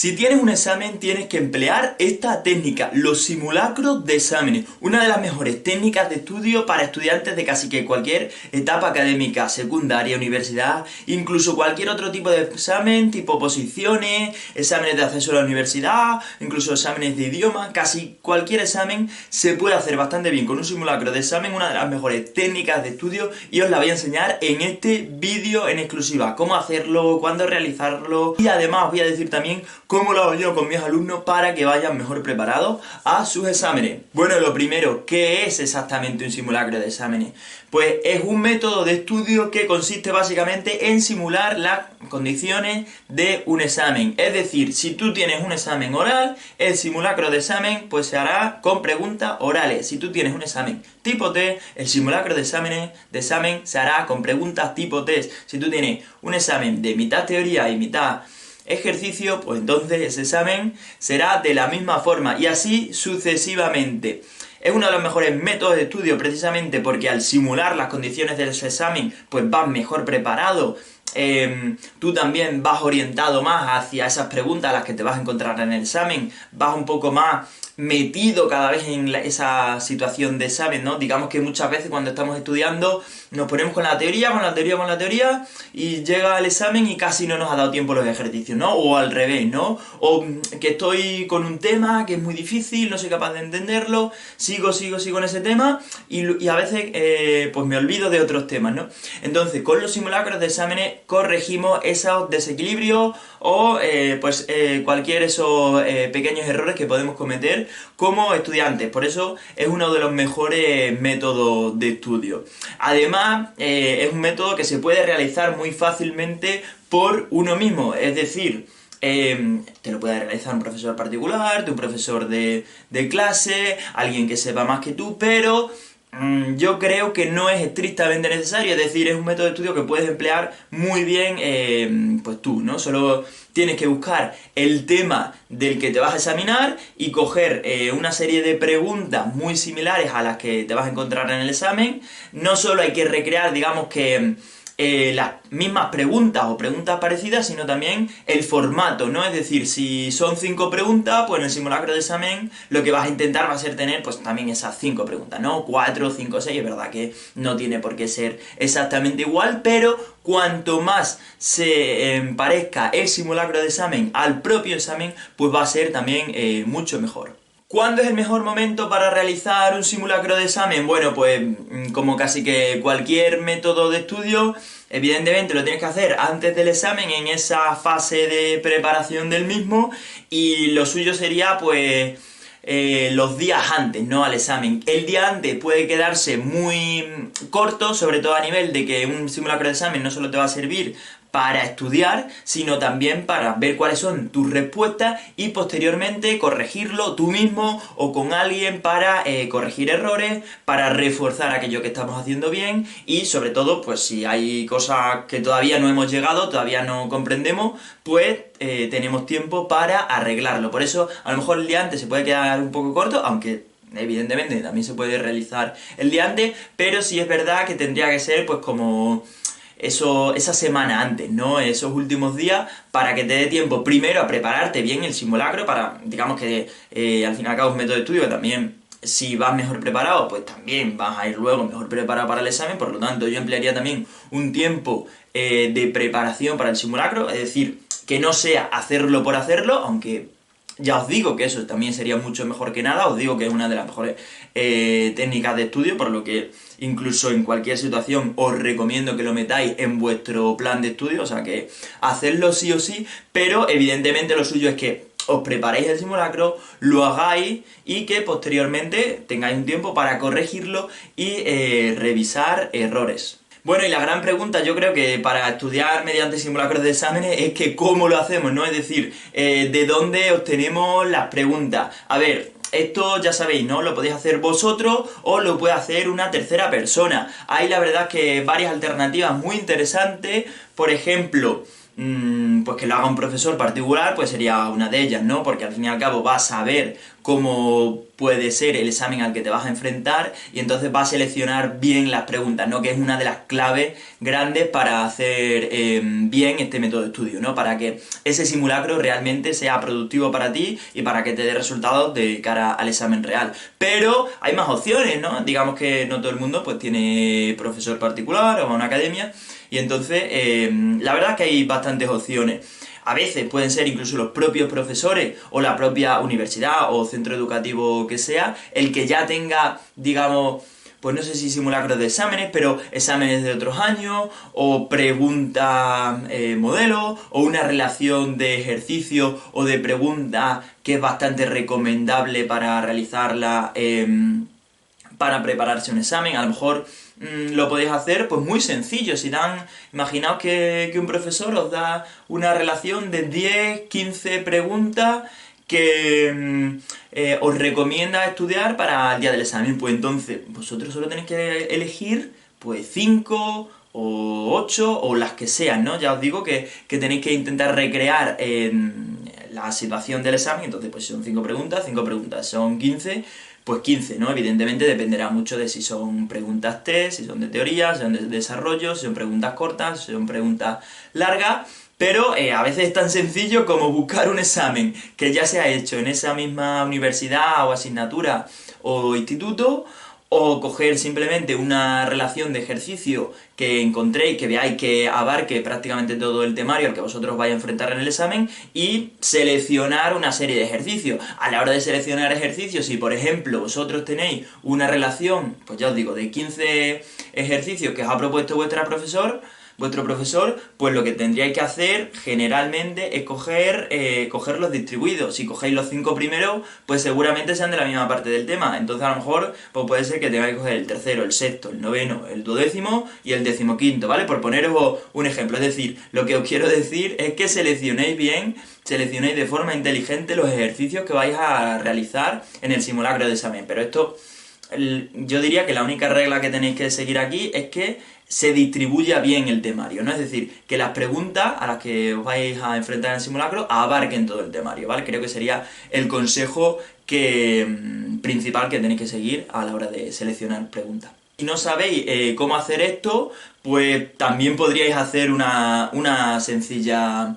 Si tienes un examen, tienes que emplear esta técnica, los simulacros de exámenes. Una de las mejores técnicas de estudio para estudiantes de casi que cualquier etapa académica, secundaria, universidad, incluso cualquier otro tipo de examen, tipo oposiciones, exámenes de acceso a la universidad, incluso exámenes de idioma, casi cualquier examen se puede hacer bastante bien con un simulacro de examen, una de las mejores técnicas de estudio, y os la voy a enseñar en este vídeo en exclusiva, cómo hacerlo, cuándo realizarlo, y además os voy a decir también cómo lo hago yo con mis alumnos para que vayan mejor preparados a sus exámenes. Bueno, lo primero, ¿qué es exactamente un simulacro de exámenes? Pues es un método de estudio que consiste básicamente en simular las condiciones de un examen. Es decir, si tú tienes un examen oral, el simulacro de examen pues se hará con preguntas orales. Si tú tienes un examen tipo test, el simulacro de examen se hará con preguntas tipo test. Si tú tienes un examen de mitad teoría y mitad ejercicio, pues entonces ese examen será de la misma forma y así sucesivamente. Es uno de los mejores métodos de estudio precisamente porque al simular las condiciones del examen pues vas mejor preparado. Tú también vas orientado más hacia esas preguntas a las que te vas a encontrar en el examen, vas un poco más metido cada vez en esa situación de examen, ¿no? Digamos que muchas veces cuando estamos estudiando nos ponemos con la teoría y llega el examen y casi no nos ha dado tiempo los ejercicios, ¿no? O al revés, ¿no? O que estoy con un tema que es muy difícil, no soy capaz de entenderlo, sigo en ese tema y a veces pues me olvido de otros temas, ¿no? Entonces con los simulacros de exámenes corregimos esos desequilibrios o cualquier esos pequeños errores que podemos cometer como estudiantes. Por eso es uno de los mejores métodos de estudio. Además, es un método que se puede realizar muy fácilmente por uno mismo, es decir, te lo puede realizar un profesor particular, un profesor de clase, alguien que sepa más que tú, pero yo creo que no es estrictamente necesario, es decir, es un método de estudio que puedes emplear muy bien pues tú, ¿no? Solo tienes que buscar el tema del que te vas a examinar y coger una serie de preguntas muy similares a las que te vas a encontrar en el examen. No solo hay que recrear, digamos que las mismas preguntas o preguntas parecidas, sino también el formato, ¿no? Es decir, si son 5 preguntas, pues en el simulacro de examen lo que vas a intentar va a ser tener pues también esas 5 preguntas, ¿no? 4, 5, 6, es verdad que no tiene por qué ser exactamente igual, pero cuanto más se parezca el simulacro de examen al propio examen, pues va a ser también mucho mejor. ¿Cuándo es el mejor momento para realizar un simulacro de examen? Bueno, pues como casi que cualquier método de estudio, evidentemente lo tienes que hacer antes del examen, en esa fase de preparación del mismo, y lo suyo sería pues los días antes, ¿no? Al examen. El día antes puede quedarse muy corto, sobre todo a nivel de que un simulacro de examen no solo te va a servir para estudiar, sino también para ver cuáles son tus respuestas y posteriormente corregirlo tú mismo o con alguien para corregir errores, para reforzar aquello que estamos haciendo bien y sobre todo, pues si hay cosas que todavía no hemos llegado, todavía no comprendemos, pues tenemos tiempo para arreglarlo. Por eso, a lo mejor el día antes se puede quedar un poco corto, aunque evidentemente también se puede realizar el día antes, pero sí es verdad que tendría que ser pues como esa semana antes, ¿no? Esos últimos días para que te dé tiempo primero a prepararte bien el simulacro para, digamos que al fin y al cabo es un método de estudio que también si vas mejor preparado, pues también vas a ir luego mejor preparado para el examen, por lo tanto yo emplearía también un tiempo de preparación para el simulacro, es decir, que no sea hacerlo por hacerlo, aunque ya os digo que eso también sería mucho mejor que nada, os digo que es una de las mejores técnicas de estudio, por lo que incluso en cualquier situación os recomiendo que lo metáis en vuestro plan de estudio, o sea que hacedlo sí o sí, pero evidentemente lo suyo es que os preparéis el simulacro, lo hagáis y que posteriormente tengáis un tiempo para corregirlo y revisar errores. Bueno, y la gran pregunta yo creo que para estudiar mediante simulacros de exámenes es que cómo lo hacemos, ¿no? Es decir, de dónde obtenemos las preguntas. A ver, esto ya sabéis, ¿no? Lo podéis hacer vosotros o lo puede hacer una tercera persona. Hay la verdad que varias alternativas muy interesantes. Por ejemplo, pues que lo haga un profesor particular, pues sería una de ellas, ¿no? Porque al fin y al cabo vas a ver cómo puede ser el examen al que te vas a enfrentar y entonces vas a seleccionar bien las preguntas, ¿no? Que es una de las claves grandes para hacer bien este método de estudio, ¿no? Para que ese simulacro realmente sea productivo para ti y para que te dé resultados de cara al examen real. Pero hay más opciones, ¿no? Digamos que no todo el mundo pues tiene profesor particular o una academia y entonces la verdad es que hay bastantes opciones. A veces pueden ser incluso los propios profesores o la propia universidad o centro educativo que sea, el que ya tenga, digamos, pues no sé si simulacros de exámenes, pero exámenes de otros años, o preguntas modelo, o una relación de ejercicio o de preguntas que es bastante recomendable para realizarla para prepararse un examen. A lo mejor lo podéis hacer pues muy sencillo. Si dan, imaginaos que un profesor os da una relación de 10, 15 preguntas que os recomienda estudiar para el día del examen. Pues entonces vosotros solo tenéis que elegir pues 5 o 8 o las que sean, ¿no? Ya os digo que tenéis que intentar recrear la situación del examen. Entonces pues si son 5 preguntas, son 15, pues 15, ¿no? Evidentemente dependerá mucho de si son preguntas test, si son de teoría, si son de desarrollo, si son preguntas cortas, si son preguntas largas, pero a veces es tan sencillo como buscar un examen que ya se ha hecho en esa misma universidad o asignatura o instituto, o coger simplemente una relación de ejercicio que encontréis, que veáis que abarque prácticamente todo el temario al que vosotros vais a enfrentar en el examen y seleccionar una serie de ejercicios. A la hora de seleccionar ejercicios, si por ejemplo vosotros tenéis una relación, pues ya os digo, de 15 ejercicios que os ha propuesto vuestro profesor, pues lo que tendríais que hacer generalmente es cogerlos distribuidos. Si cogéis los 5 primeros, pues seguramente sean de la misma parte del tema. Entonces a lo mejor pues puede ser que tengáis que coger el tercero, el sexto, el noveno, el duodécimo y el decimoquinto, ¿vale? Por poneros un ejemplo. Es decir, lo que os quiero decir es que seleccionéis bien, seleccionéis de forma inteligente los ejercicios que vais a realizar en el simulacro de examen. Pero esto, yo diría que la única regla que tenéis que seguir aquí es que se distribuya bien el temario, ¿no? Es decir, que las preguntas a las que os vais a enfrentar en el simulacro abarquen todo el temario, ¿vale? Creo que sería el consejo principal que tenéis que seguir a la hora de seleccionar preguntas. Si no sabéis cómo hacer esto, pues también podríais hacer una sencilla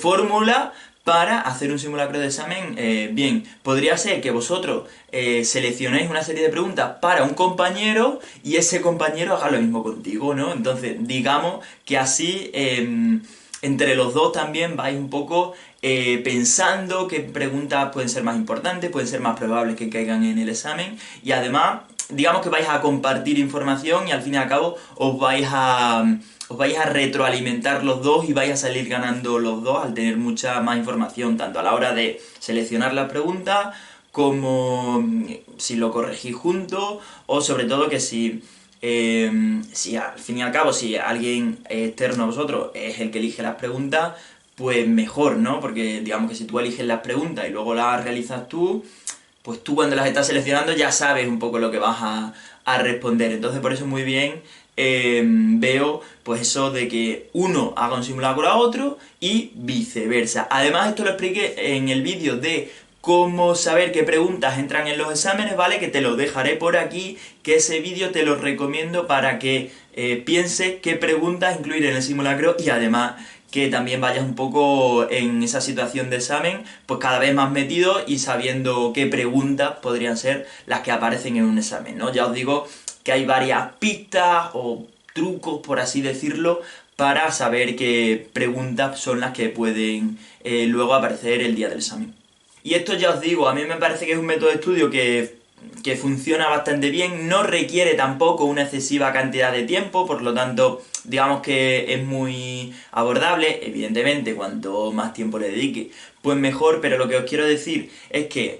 fórmula para hacer un simulacro de examen bien. Podría ser que vosotros seleccionéis una serie de preguntas para un compañero y ese compañero haga lo mismo contigo, ¿no? Entonces, digamos que así entre los dos también vais un poco pensando qué preguntas pueden ser más importantes, pueden ser más probables que caigan en el examen y además, digamos que vais a compartir información y al fin y al cabo os vais a retroalimentar los dos y vais a salir ganando los dos al tener mucha más información, tanto a la hora de seleccionar las preguntas como si lo corregís juntos, o sobre todo que si al fin y al cabo, si alguien externo a vosotros es el que elige las preguntas, pues mejor, ¿no? Porque digamos que si tú eliges las preguntas y luego las realizas tú, pues tú cuando las estás seleccionando ya sabes un poco lo que vas a responder. Entonces por eso muy bien veo pues eso de que uno haga un simulacro a otro y viceversa. Además esto lo expliqué en el vídeo de cómo saber qué preguntas entran en los exámenes, ¿vale? Que te lo dejaré por aquí, que ese vídeo te lo recomiendo para que pienses qué preguntas incluir en el simulacro y además que también vayas un poco en esa situación de examen, pues cada vez más metido y sabiendo qué preguntas podrían ser las que aparecen en un examen, ¿no? Ya os digo que hay varias pistas o trucos, por así decirlo, para saber qué preguntas son las que pueden luego aparecer el día del examen. Y esto ya os digo, a mí me parece que es un método de estudio que funciona bastante bien, no requiere tampoco una excesiva cantidad de tiempo, por lo tanto, digamos que es muy abordable. Evidentemente, cuanto más tiempo le dedique, pues mejor, pero lo que os quiero decir es que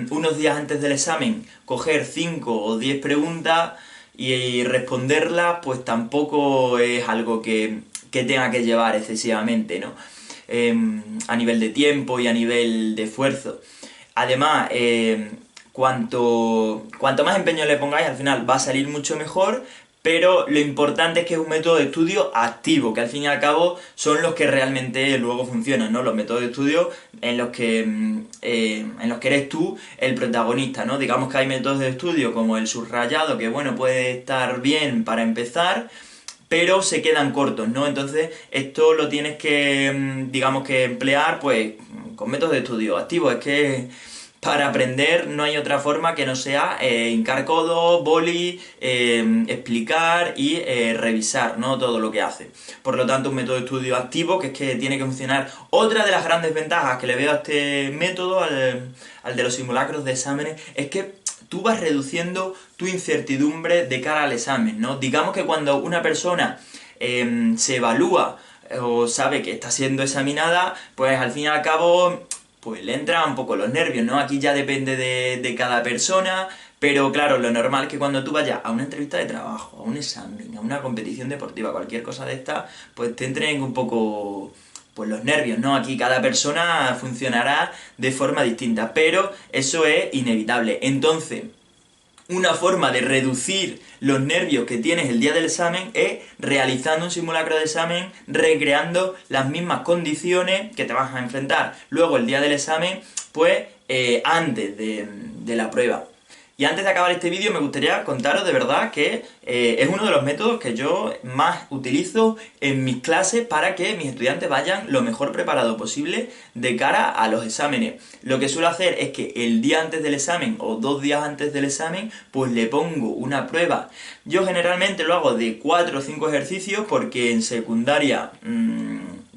unos días antes del examen, coger 5 o 10 preguntas y responderlas, pues tampoco es algo que tenga que llevar excesivamente, ¿no? A nivel de tiempo y a nivel de esfuerzo. Además, cuanto más empeño le pongáis, al final va a salir mucho mejor, pero lo importante es que es un método de estudio activo, que al fin y al cabo son los que realmente luego funcionan, ¿no? Los métodos de estudio en los que eres tú el protagonista, ¿no? Digamos que hay métodos de estudio como el subrayado, que bueno, puede estar bien para empezar, pero se quedan cortos, ¿no? Entonces esto lo tienes que, digamos que emplear, pues, con métodos de estudio activos. Es que para aprender no hay otra forma que no sea hincar codo, boli, explicar y revisar, ¿no? Todo lo que hace. Por lo tanto, un método de estudio activo, que es que tiene que funcionar. Otra de las grandes ventajas que le veo a este método, al de los simulacros de exámenes, es que tú vas reduciendo tu incertidumbre de cara al examen, ¿no? Digamos que cuando una persona se evalúa o sabe que está siendo examinada, pues al fin y al cabo pues le entran un poco los nervios, ¿no? Aquí ya depende de cada persona, pero claro, lo normal es que cuando tú vayas a una entrevista de trabajo, a un examen, a una competición deportiva, cualquier cosa de esta, pues te entren un poco pues los nervios, ¿no? Aquí cada persona funcionará de forma distinta, pero eso es inevitable. Entonces, una forma de reducir los nervios que tienes el día del examen es realizando un simulacro de examen, recreando las mismas condiciones que te vas a enfrentar luego el día del examen, pues antes de la prueba. Y antes de acabar este vídeo me gustaría contaros de verdad que es uno de los métodos que yo más utilizo en mis clases para que mis estudiantes vayan lo mejor preparados posible de cara a los exámenes. Lo que suelo hacer es que el día antes del examen o 2 días antes del examen pues le pongo una prueba. Yo generalmente lo hago de 4 o 5 ejercicios porque en secundaria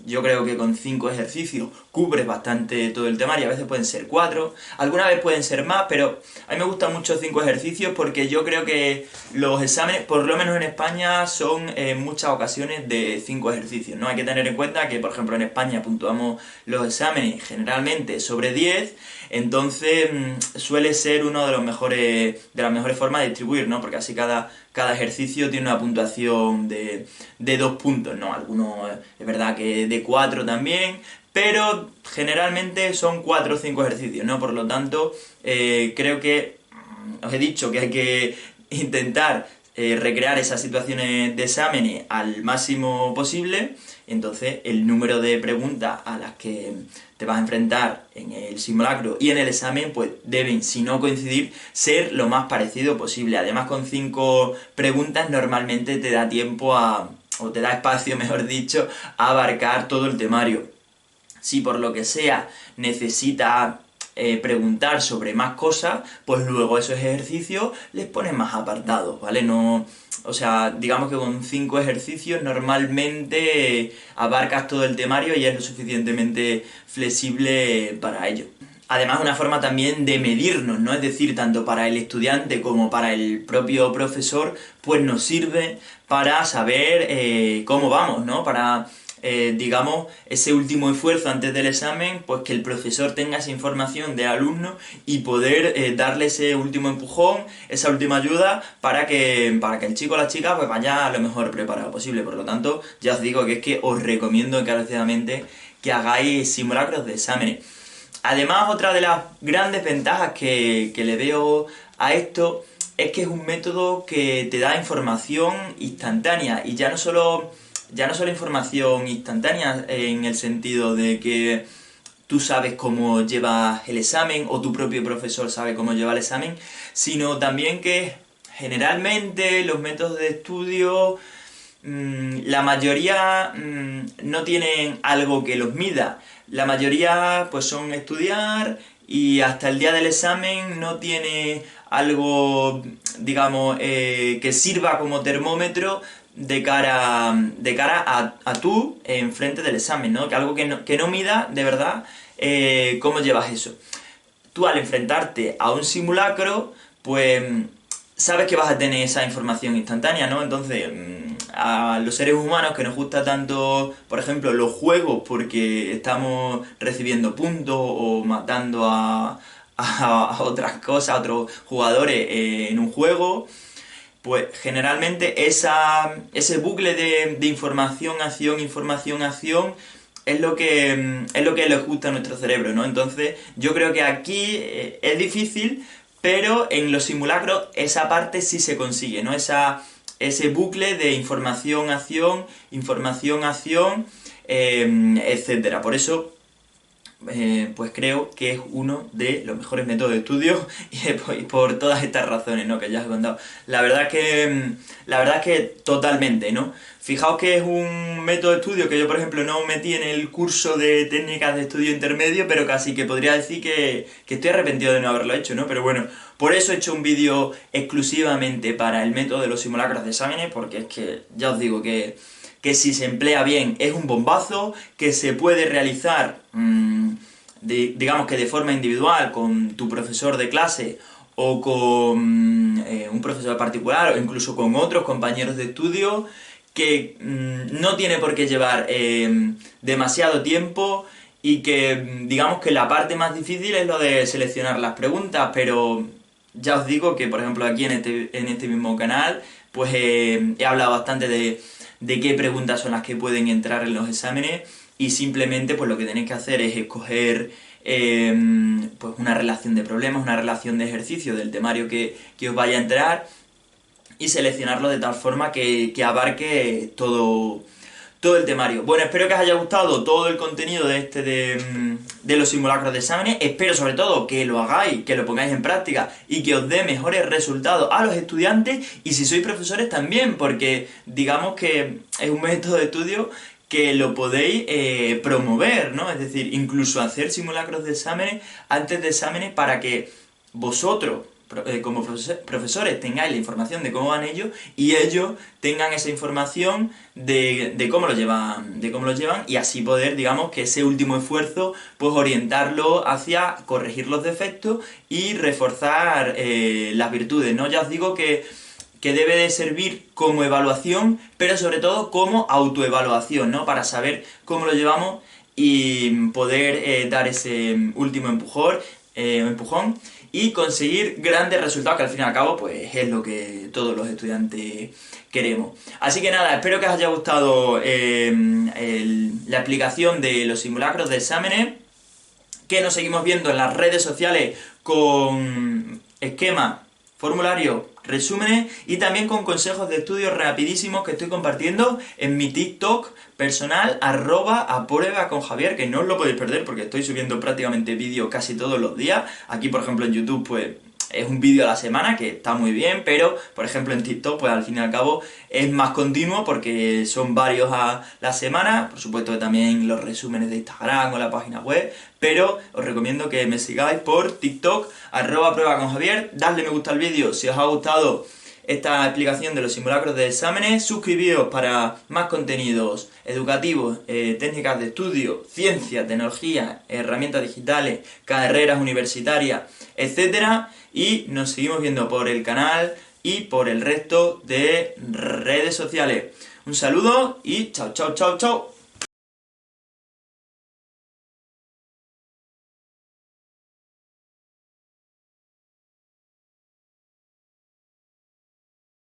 yo creo que con 5 ejercicios cubres bastante todo el temario, a veces pueden ser 4, alguna vez pueden ser más, pero a mí me gustan mucho 5 ejercicios porque yo creo que los exámenes, por lo menos en España, son en muchas ocasiones de 5 ejercicios, ¿no? Hay que tener en cuenta que, por ejemplo, en España puntuamos los exámenes generalmente sobre 10, entonces suele ser uno de las mejores formas de distribuir, ¿no? Porque así cada ejercicio tiene una puntuación de 2 puntos, ¿no? Algunos es verdad que de 4 también, pero generalmente son 4 o 5 ejercicios, ¿no? Por lo tanto, creo que os he dicho que hay que intentar recrear esas situaciones de exámenes al máximo posible. Entonces el número de preguntas a las que te vas a enfrentar en el simulacro y en el examen pues deben, si no coincidir, ser lo más parecido posible. Además, con 5 preguntas normalmente te da tiempo o te da espacio, mejor dicho, a abarcar todo el temario. Si por lo que sea necesitas preguntar sobre más cosas, pues luego esos ejercicios les pones más apartados, ¿vale? No, o sea, digamos que con 5 ejercicios normalmente abarcas todo el temario y es lo suficientemente flexible para ello. Además, una forma también de medirnos, ¿no? Es decir, tanto para el estudiante como para el propio profesor, pues nos sirve para saber cómo vamos, ¿no? Para digamos, ese último esfuerzo antes del examen, pues que el profesor tenga esa información del alumno y poder darle ese último empujón, esa última ayuda para que el chico o la chica pues vaya lo mejor preparado posible. Por lo tanto, ya os digo que es que os recomiendo encarecidamente que hagáis simulacros de exámenes. Además, otra de las grandes ventajas que le veo a esto es que es un método que te da información instantánea y ya no solo información instantánea en el sentido de que tú sabes cómo llevas el examen o tu propio profesor sabe cómo lleva el examen, sino también que generalmente los métodos de estudio, la mayoría no tienen algo que los mida. La mayoría pues son estudiar y hasta el día del examen no tiene algo, digamos, que sirva como termómetro de cara a tú enfrente del examen, ¿no? Que algo que no mida de verdad cómo llevas eso. Tú al enfrentarte a un simulacro, pues sabes que vas a tener esa información instantánea, ¿no? Entonces, a los seres humanos que nos gusta tanto, por ejemplo, los juegos porque estamos recibiendo puntos o matando a otras cosas, a otros jugadores en un juego, pues generalmente ese bucle de información, acción, es lo que les gusta a nuestro cerebro, ¿no? Entonces, yo creo que aquí es difícil, pero en los simulacros esa parte sí se consigue, ¿no? ese bucle de información-acción, información-acción, etcétera. Por eso, pues creo que es uno de los mejores métodos de estudio y por todas estas razones, ¿no?, que ya os he contado. La verdad es que totalmente, ¿no? Fijaos que es un método de estudio que yo, por ejemplo, no metí en el curso de técnicas de estudio intermedio, pero casi que podría decir que estoy arrepentido de no haberlo hecho, ¿no? Pero bueno, por eso he hecho un vídeo exclusivamente para el método de los simulacros de exámenes, porque es que ya os digo que si se emplea bien es un bombazo, que se puede realizar, digamos que de forma individual con tu profesor de clase o con un profesor particular o incluso con otros compañeros de estudio, que no tiene por qué llevar demasiado tiempo y que digamos que la parte más difícil es lo de seleccionar las preguntas, pero ya os digo que por ejemplo aquí en este mismo canal pues he hablado bastante de qué preguntas son las que pueden entrar en los exámenes y simplemente pues lo que tenéis que hacer es escoger pues una relación de problemas, una relación de ejercicio del temario que os vaya a entrar y seleccionarlo de tal forma que abarque todo el temario. Bueno, espero que os haya gustado todo el contenido de los simulacros de exámenes. Espero sobre todo que lo hagáis, que lo pongáis en práctica y que os dé mejores resultados a los estudiantes y si sois profesores también, porque digamos que es un método de estudio que lo podéis promover, ¿no? Es decir, incluso hacer simulacros de exámenes antes de exámenes para que vosotros como profesores tengáis la información de cómo van ellos y ellos tengan esa información de cómo lo llevan, y así poder, digamos, que ese último esfuerzo pues orientarlo hacia corregir los defectos y reforzar las virtudes, ¿no? Ya os digo que debe de servir como evaluación, pero sobre todo como autoevaluación, ¿no? Para saber cómo lo llevamos y poder dar ese último empujón y conseguir grandes resultados, que al fin y al cabo pues es lo que todos los estudiantes queremos. Así que nada, espero que os haya gustado la explicación de los simulacros de exámenes, que nos seguimos viendo en las redes sociales con esquemas, formularios, resúmenes y también con consejos de estudio rapidísimos que estoy compartiendo en mi TikTok personal, @apruebaconjavier, que no os lo podéis perder porque estoy subiendo prácticamente vídeos casi todos los días. Aquí, por ejemplo, en YouTube, pues es un vídeo a la semana, que está muy bien, pero, por ejemplo, en TikTok, pues al fin y al cabo es más continuo porque son varios a la semana, por supuesto que también los resúmenes de Instagram o la página web, pero os recomiendo que me sigáis por TikTok, @pruebaconjavier, dadle me gusta al vídeo si os ha gustado esta explicación de los simulacros de exámenes, suscribíos para más contenidos educativos, técnicas de estudio, ciencia, tecnología, herramientas digitales, carreras universitarias, etcétera, y nos seguimos viendo por el canal y por el resto de redes sociales. Un saludo y chao, chao, chao, chao.